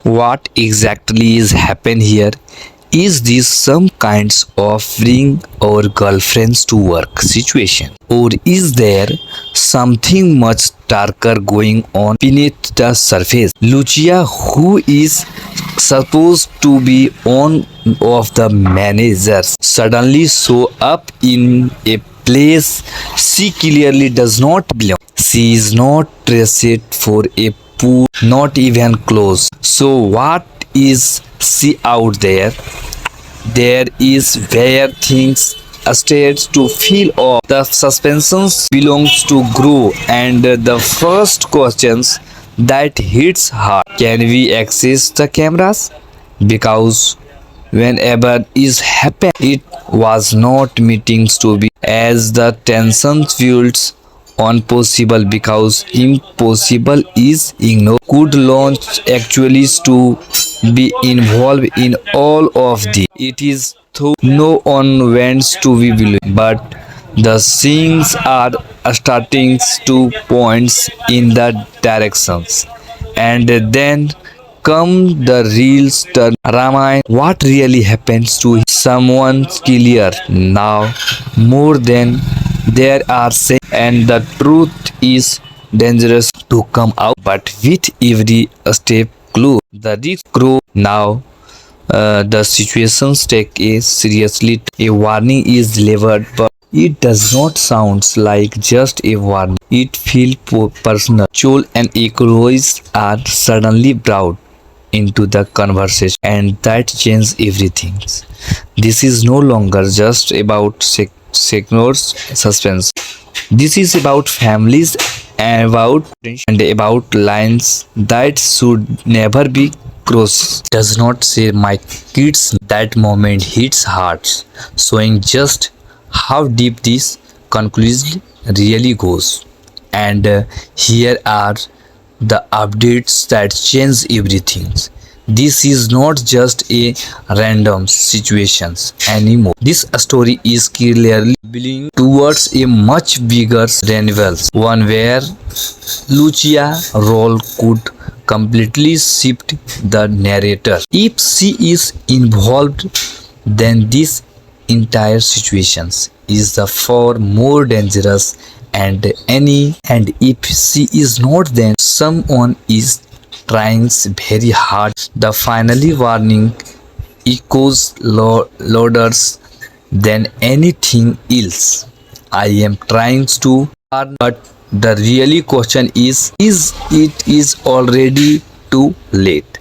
What exactly is happen here? Is this some kinds of bring our girlfriends to work situation? Or is there something much darker going on beneath the surface? Lucia, who is supposed to be one of the managers, suddenly show up in a place she clearly does not belong. She is not dressed for a pool, not even close. So what is she out there? There is where things start to feel off. The suspensions belongs to grow, and the first questions that hits hard. Can we access the cameras? Because whenever is happened, it was not meetings to be as the tension builds on possible because impossible is ignored. Could launch actually to be involved in all of this? It is though no one wants to be believed, but the things are starting to points in the directions, and then come the real turn. Ramayana, what really happens to someone's clear now more than there are saying, and the truth is dangerous to come out, but with every step close, the risk grow now. The situations take a seriously. A warning is delivered, but it does not sound like just a warning. It feels personal. Chol and Equinox are suddenly brought into the conversation, and that changes everything. This is no longer just about Seknor's suspense. This is about families and about lines that should never be crossed. Does not say my kids. That moment hits hearts, showing just how deep this conclusion really goes. And here are the updates that change everything. This is not just a random situations anymore. This story is clearly building towards a much bigger renewal, one where Lucia's role could completely shift the narrator. If she is involved, then this entire situations is the far more dangerous and if she is not, then someone is trying very hard. The finally warning echoes louder than anything else. I am trying to warn, but the really question is it is already too late?